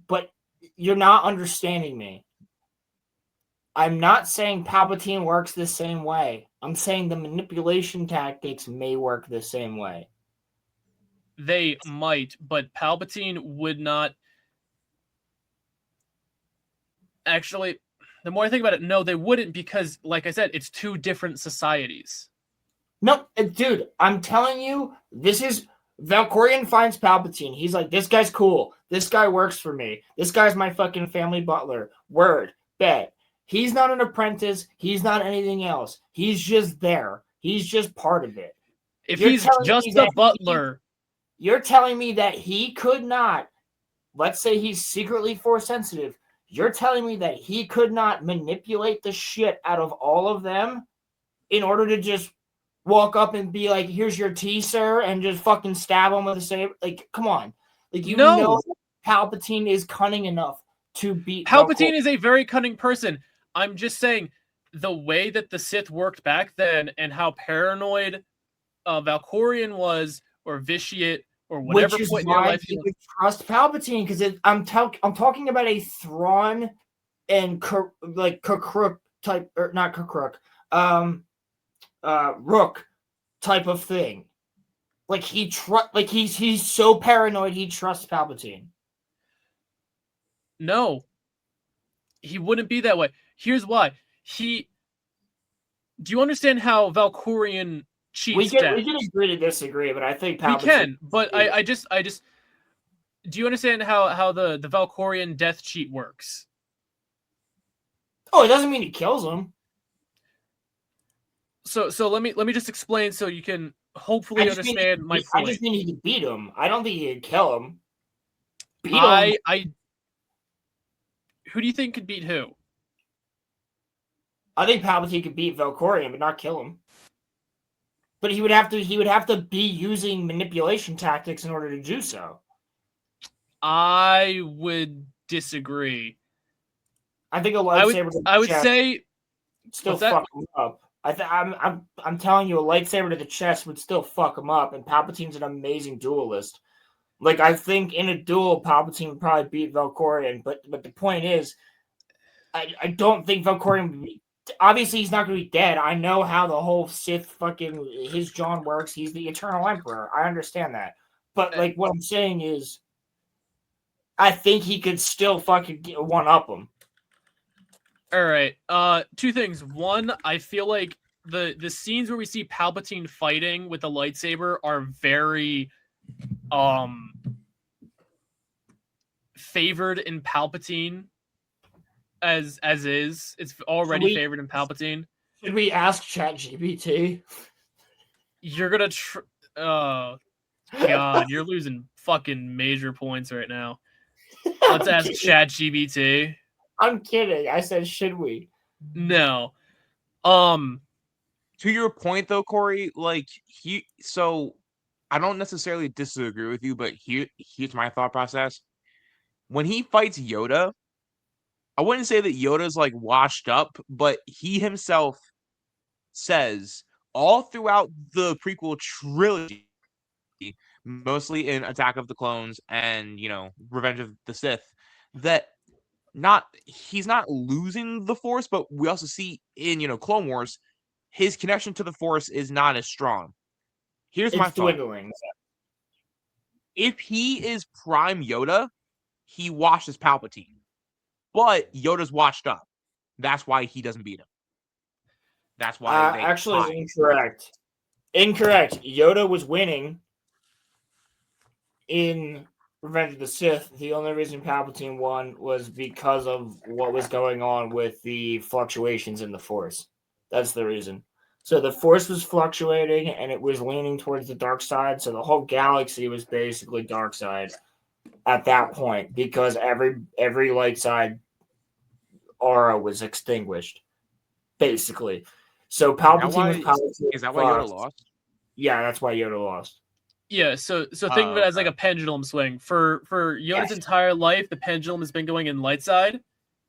But you're not understanding me. I'm not saying Palpatine works the same way. I'm saying the manipulation tactics may work the same way. They might, but Palpatine would not. Actually, the more I think about it, no, they wouldn't, because, like I said, it's two different societies. No, dude, I'm telling you, this is... Valkorion finds Palpatine. He's like, this guy's cool. This guy works for me. This guy's my fucking family butler. Word. Bet. He's not an apprentice. He's not anything else. He's just there. He's just part of it. If he's just a butler... You're telling me that he could not... Let's say he's secretly Force sensitive. You're telling me that he could not manipulate the shit out of all of them in order to just walk up and be like, here's your tea, sir, and just fucking stab him with a saber? Like, come on. Like, you know Palpatine is cunning enough to beat Palpatine is a very cunning person. I'm just saying, the way that the Sith worked back then and how paranoid Valkorion was, or viciate, or whatever point in your life you would trust Palpatine, because I'm talking about a Thrawn and Kakruk type, or not Kakruk, Rook type of thing. Like he's so paranoid he trusts Palpatine. No, he wouldn't be that way. Here's why. Do you understand how Valkorion cheats? We can agree to disagree, but I think Palpatine... We can, but I just do you understand how the Valkorion death cheat works? Oh, it doesn't mean he kills him. So let me just explain so you can hopefully understand my point. I just mean he could beat him. I don't think he could kill him. Beat him. Who do you think could beat who? I think Palpatine could beat Valkorion, but not kill him. But he would have to be using manipulation tactics in order to do so. I would disagree. I think a lightsaber. I would say still fuck him up. I'm telling you, a lightsaber to the chest would still fuck him up. And Palpatine's an amazing duelist. Like, I think in a duel, Palpatine would probably beat Valkorion. But the point is, I don't think Valkorion would be... Obviously, he's not going to be dead. I know how the whole Sith fucking... His John works. He's the Eternal Emperor. I understand that. But, like, what I'm saying is, I think he could still fucking one-up him. All right. Two things. One, I feel like the scenes where we see Palpatine fighting with the lightsaber are very favored in Palpatine as is. It's already favored in Palpatine. Should we ask ChatGPT? You're gonna oh god, you're losing fucking major points right now. Let's ask ChatGPT. I'm kidding. I said, should we? No. To your point, though, Corey, like so I don't necessarily disagree with you, but here's my thought process. When he fights Yoda, I wouldn't say that Yoda's like washed up, but he himself says all throughout the prequel trilogy, mostly in Attack of the Clones and Revenge of the Sith, that he's not losing the Force, but we also see in Clone Wars his connection to the Force is not as strong. Here's my thought. Dwindling. If he is Prime Yoda, he washes Palpatine, but Yoda's washed up. That's why he doesn't beat him. That's why they actually incorrect. Yoda was winning in Revenge of the Sith, the only reason Palpatine won was because of what was going on with the fluctuations in the Force. That's the reason. So the Force was fluctuating and it was leaning towards the dark side. So the whole galaxy was basically dark side at that point because every light side aura was extinguished, basically. So Palpatine was Palpatine. Is that why Yoda lost? Yeah, that's why Yoda lost. Yeah, so think of it as like a pendulum swing. For Yoda's entire life, the pendulum has been going in light side.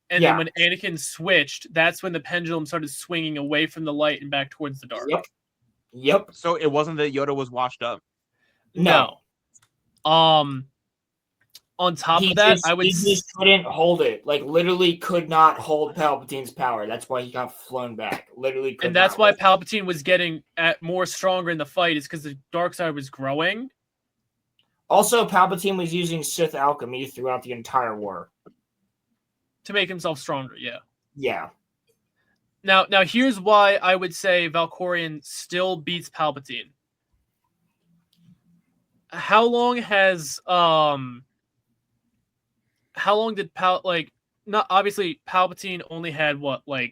And then when Anakin switched, that's when the pendulum started swinging away from the light and back towards the dark. Yep. So it wasn't that Yoda was washed up? No. On top of that, he just couldn't hold it. Like, literally could not hold Palpatine's power. That's why he got flown back. Literally could And that's why Palpatine was getting more stronger in the fight, is because the dark side was growing. Also, Palpatine was using Sith alchemy throughout the entire war. To make himself stronger, yeah. Yeah. Now here's why I would say Valkorion still beats Palpatine. How long did not obviously Palpatine only had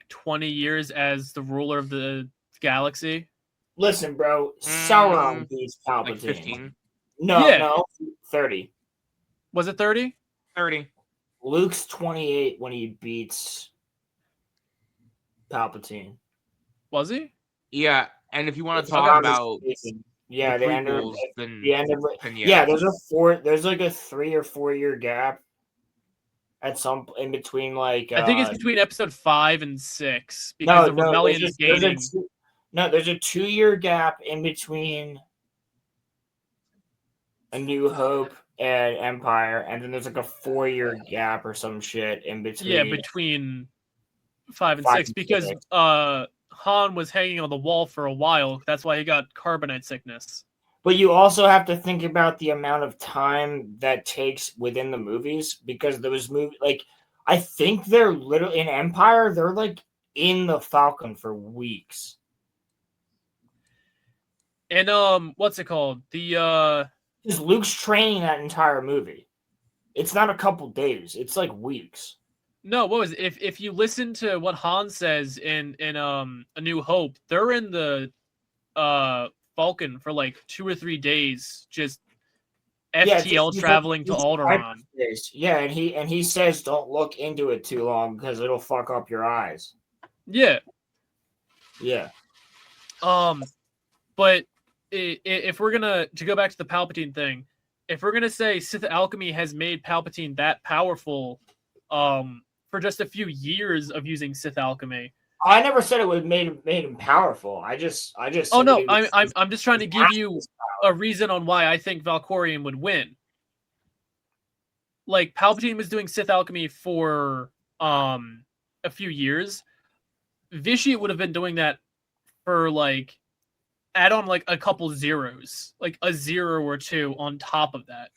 20 years as the ruler of the galaxy? Listen, bro, Sauron beats Palpatine. Like 15. No, 30. Was it 30? 30. Luke's 28 when he beats Palpatine. Was he? Yeah, and if you want to talk about the end of yeah, there's like a 3 or 4 year gap at some in between, like I think it's between episode 5 and 6 because the rebellion is gaining. There's a 2 year gap in between A New Hope and Empire, and then there's like a 4 year gap or some shit in between. Yeah, between 5 and 6 because Han was hanging on the wall for a while. That's why he got carbonite sickness. But you also have to think about the amount of time that takes within the movies, because those movies, like, I think they're literally in Empire, they're like in the Falcon for weeks. And what's it called? Because Luke's training that entire movie. It's not a couple days. It's like weeks. No, what was it? If you listen to what Han says in A New Hope, they're in the Falcon for like 2 or 3 days, just FTL traveling to Alderaan. Yeah, and he says don't look into it too long because it'll fuck up your eyes. Yeah. Yeah. But if we're to go back to the Palpatine thing, if we're gonna say Sith alchemy has made Palpatine that powerful, for just a few years of using Sith alchemy. I never said it would made him powerful. I just. Oh no, I'm just trying to give you a reason on why I think Valkorion would win. Like, Palpatine was doing Sith alchemy for a few years. Vitiate would have been doing that for like add on like a couple zeros, like a 0 or 2 on top of that.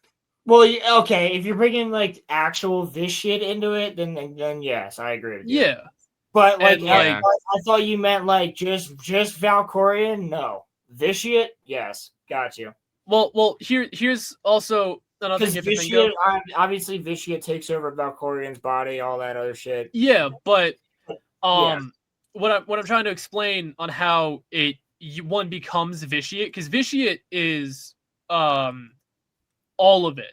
Well, okay, if you're bringing like actual Vitiate into it, then yes, I agree with you. Yeah. But I thought you meant like just Valkorion. No, Vitiate. Yes, got you. Well, here's also another thing. Vitiate, obviously, Vitiate takes over Valkorion's body, all that other shit. Yeah, but what I'm trying to explain on how one becomes Vitiate, because Vitiate is all of it,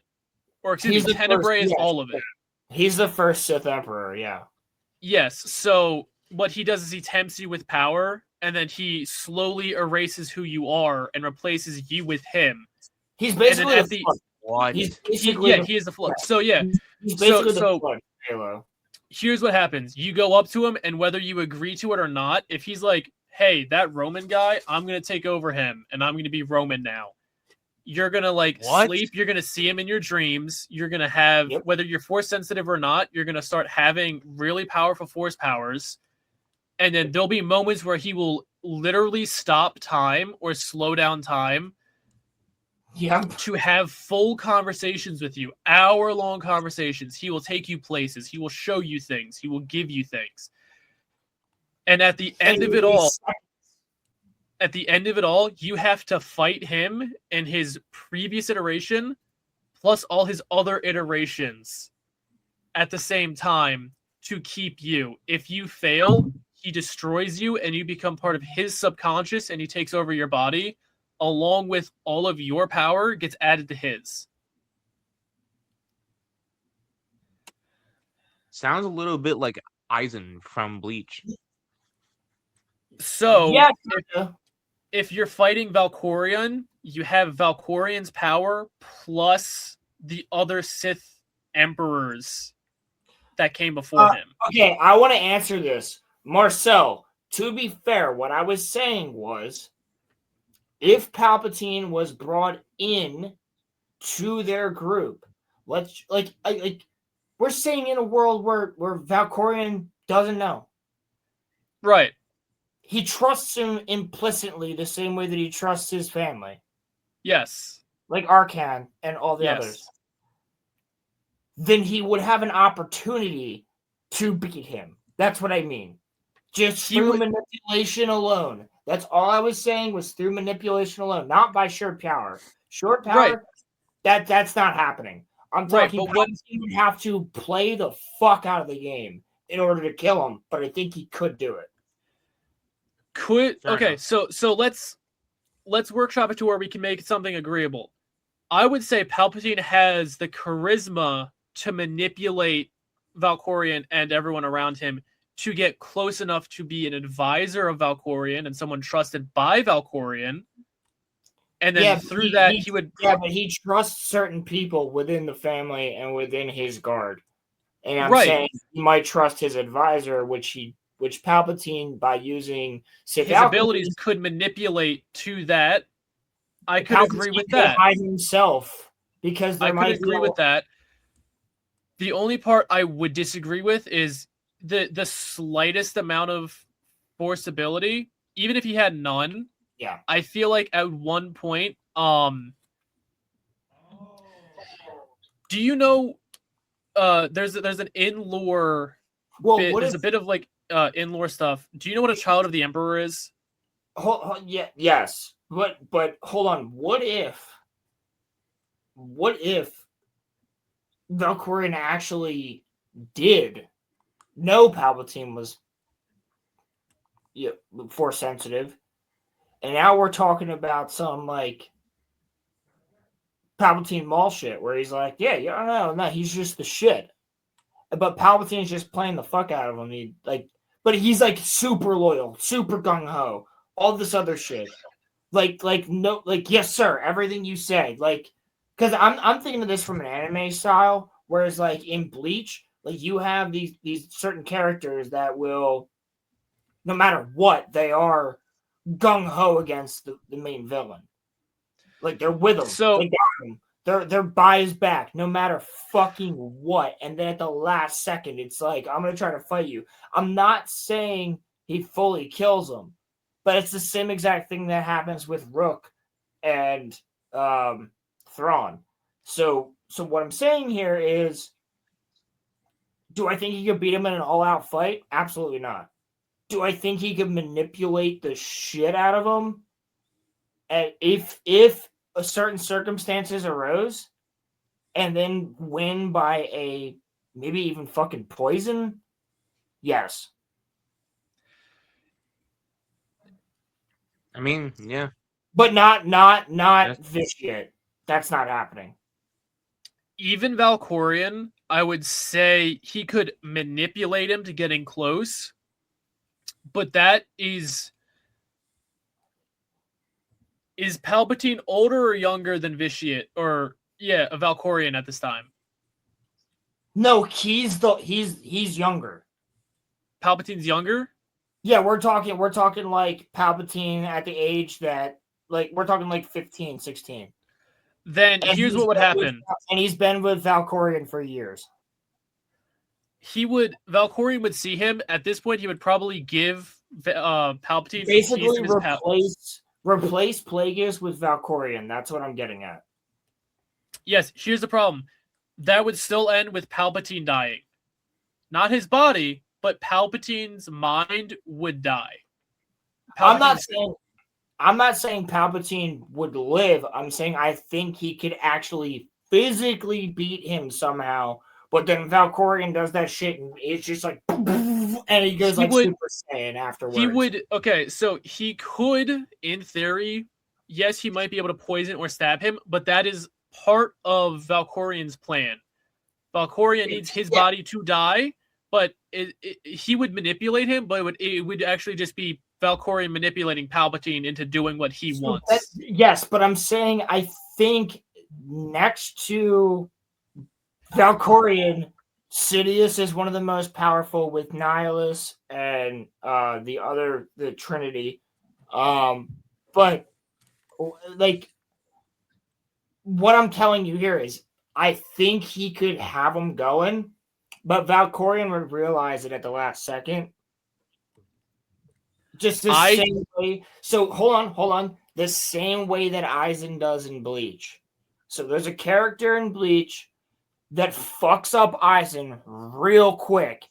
or excuse me, Tenebrae is all of it. He's the first Sith Emperor. Yeah. Yes, so what he does is he tempts you with power, and then he slowly erases who you are and replaces you with him. He's basically the what? He is the Flux. So yeah, he's basically the Flux Halo. Here's what happens: you go up to him, and whether you agree to it or not, if he's like, "Hey, that Roman guy, I'm gonna take over him, and I'm gonna be Roman now," you're gonna sleep. You're gonna see him in your dreams. You're gonna have, whether you're force sensitive or not, you're gonna start having really powerful force powers. And then there'll be moments where he will literally stop time or slow down time to have full conversations with you, hour-long conversations. He will take you places. He will show you things. He will give you things. And at the end of it all, you have to fight him in his previous iteration plus all his other iterations at the same time to keep you. If you fail, he destroys you and you become part of his subconscious and he takes over your body, along with all of your power gets added to his. Sounds a little bit like Aizen from Bleach. So Yeah, if you're fighting Valkorion, you have Valkorion's power plus the other Sith emperors that came before him. okay, I want to answer this. Marcel, to be fair, what I was saying was if Palpatine was brought in to their group, let's like we're saying in a world where Valkorion doesn't know. Right. He trusts him implicitly the same way that he trusts his family. Yes. Like Arkan and all the others. Then he would have an opportunity to beat him. That's what I mean. Just through manipulation alone. That's all I was saying was through manipulation alone, not by sheer power. Short power, that's not happening. I'm talking Palpatine would have to play the fuck out of the game in order to kill him, but I think he could do it. So let's workshop it to where we can make something agreeable. I would say Palpatine has the charisma to manipulate Valkorion and everyone around him to get close enough to be an advisor of Valkorion and someone trusted by Valkorion. And then he would... Yeah, but he trusts certain people within the family and within his guard. And I'm saying he might trust his advisor, which Palpatine, by using his abilities, could manipulate to that. I could agree with that. Hide himself because I could agree with that. The only part I would disagree with is the slightest amount of force ability, even if he had none. Yeah, I feel like at one point, do you know? There's an in-lore. There's a bit of like in-lore stuff. Do you know what a child of the Emperor is? Yes. But hold on. What if Valkorion actually did know Palpatine was force sensitive, and now we're talking about some like Palpatine Maul shit where he's like, no, he's just the shit. But Palpatine's just playing the fuck out of him. But he's like super loyal, super gung ho, all this other shit. Yes, sir, everything you said. Because I'm thinking of this from an anime style, whereas like in Bleach, like you have these certain characters that will, no matter what, they are gung ho against the main villain. Like they're with him. So they got him. They're by his back, no matter fucking what. And then at the last second, it's like, I'm gonna try to fight you. I'm not saying he fully kills him, but it's the same exact thing that happens with Rook and Thrawn. So what I'm saying here is, do I think he could beat him in an all-out fight? Absolutely not. Do I think he could manipulate the shit out of him? And if a certain circumstances arose, and then win by a maybe even fucking poison? Yes. I mean, yeah. But not this shit. That's not happening. Even Valkorion, I would say he could manipulate him to getting close. But that is Palpatine older or younger than Vitiate? Or a Valkorion at this time? No, he's younger. Palpatine's younger? Yeah, we're talking like Palpatine at the age that, like, we're talking like 15, 16. Then here's what would happen. And he's been with Valkorion for years. Valkorion would see him. At this point, he would probably give Palpatine basically replace Plagueis with Valkorion. That's what I'm getting at. Yes, here's the problem. That would still end with Palpatine dying. Not his body, but Palpatine's mind would die. I'm not saying Palpatine would live. I'm saying I think he could actually physically beat him somehow. But then Valkorion does that shit, and it's just like, and he goes He like would- Super Saiyan afterwards. He would. Okay, so he could, in theory, yes, he might be able to poison or stab him, but that is part of Valkorion's plan. Valkorion needs his body to die, but he would manipulate him, but it would actually just be Valkorion manipulating Palpatine into doing what he wants. Yes, but I'm saying I think next to Valkorion, Sidious is one of the most powerful with Nihilus and the Trinity. But like what I'm telling you here is I think he could have him going, but Valkorion would realize it at the last second. Just the same way. So hold on. The same way that Aizen does in Bleach. So there's a character in Bleach that fucks up Aizen real quick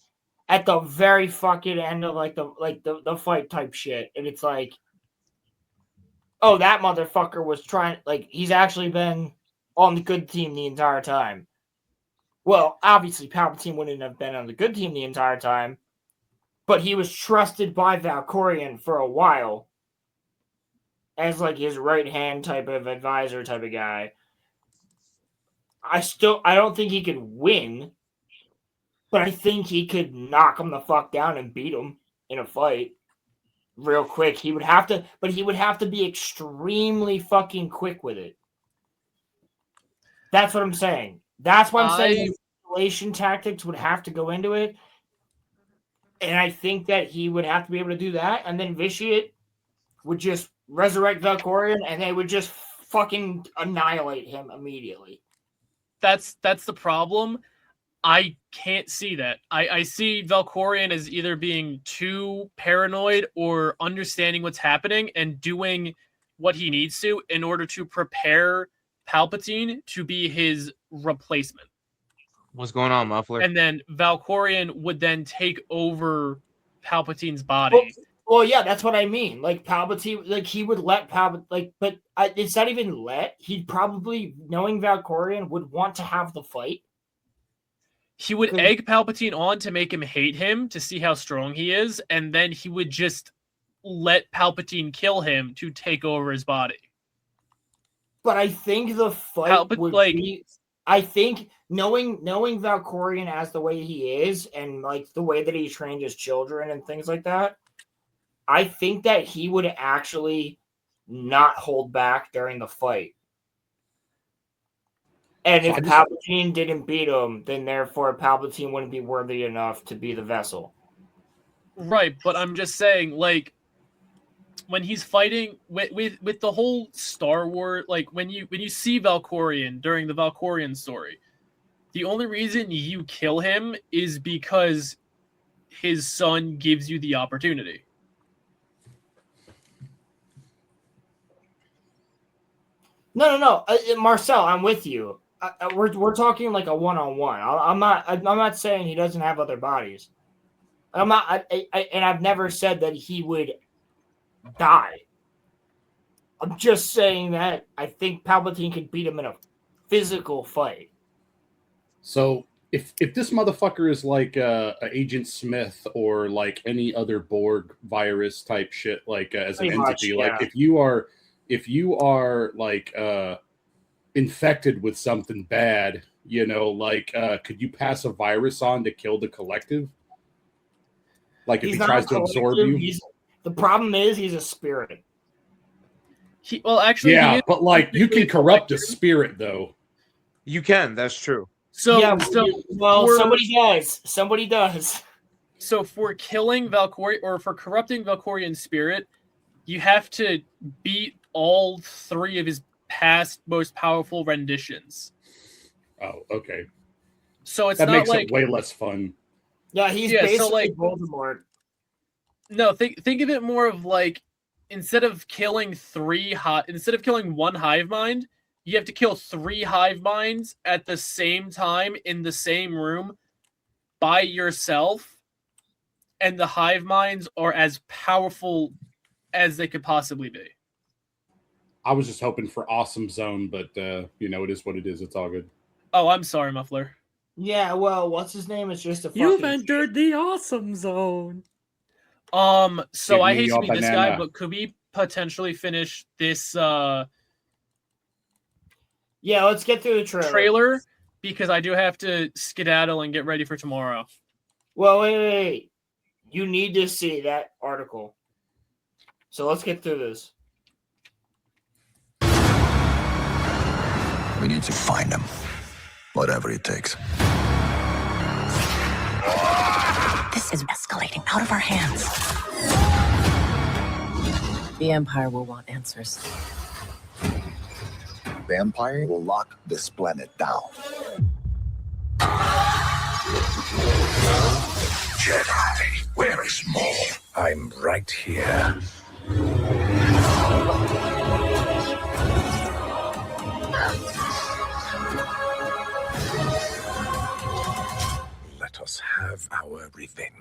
at the very fucking end of the fight type shit, and it's like, oh, that motherfucker was trying, like, he's actually been on the good team the entire time. Well, obviously Palpatine wouldn't have been on the good team the entire time, but he was trusted by Valkorion for a while as like his right hand type of advisor type of guy. I don't think he could win, but I think he could knock him the fuck down and beat him in a fight real quick. He would have to be extremely fucking quick with it. That's what I'm saying. That's why I'm saying manipulation tactics would have to go into it. And I think that he would have to be able to do that. And then Vitiate would just resurrect Valkorion and they would just fucking annihilate him immediately. That's the problem. I can't see that. I see Valkorion as either being too paranoid or understanding what's happening and doing what he needs to in order to prepare Palpatine to be his replacement. What's going on, Muffler? And then Valkorion would then take over Palpatine's body. Well, yeah, that's what I mean. Like Palpatine, like he would let Palpatine, it's not even let. He'd probably, knowing Valkorion, would want to have the fight. He would egg Palpatine on to make him hate him to see how strong he is, and then he would just let Palpatine kill him to take over his body. But I think the fight would be. I think knowing Valkorion as the way he is, and like the way that he trained his children and things like that, I think that he would actually not hold back during the fight. And if Palpatine didn't beat him, then therefore Palpatine wouldn't be worthy enough to be the vessel. Right, but I'm just saying, like, when he's fighting with the whole Star Wars, like when you see Valkorion during the Valkorion story, the only reason you kill him is because his son gives you the opportunity. No, Marcel, I'm with you. We're talking like a one-on-one. I'm not saying he doesn't have other bodies. I'm not, and I've never said that he would die. I'm just saying that I think Palpatine could beat him in a physical fight. So if this motherfucker is like Agent Smith or like any other Borg virus type shit, like as an entity, like if you are like infected with something bad, you know, like could you pass a virus on to kill the collective? Like if he tries to absorb you? The problem is he's a spirit. But like you can corrupt a spirit though. You can. That's true. Somebody does. So for killing Valkorion or for corrupting Valkorion's spirit, you have to beat all three of his past most powerful renditions. Oh, okay. So it's that not makes like it way less fun. Yeah, he's basically Voldemort. No, think of it more of like instead of killing one hive mind, you have to kill 3 hive minds at the same time in the same room by yourself, and the hive minds are as powerful as they could possibly be. I was just hoping for Awesome Zone, but you know, it is what it is. It's all good. Oh, I'm sorry, Muffler. Yeah, well, what's his name? It's just a fucking... You've entered the awesome zone. So Give I me hate to your be this banana. guy, but could we potentially finish this Yeah, let's get through the trailer? Because I do have to skedaddle and get ready for tomorrow. Well, wait. You need to see that article. So let's get through this. We need to find them. Whatever it takes. This is escalating out of our hands. The Empire will want answers. The Empire will lock this planet down. Jedi, where is Maul? I'm right here. Let us have our revenge.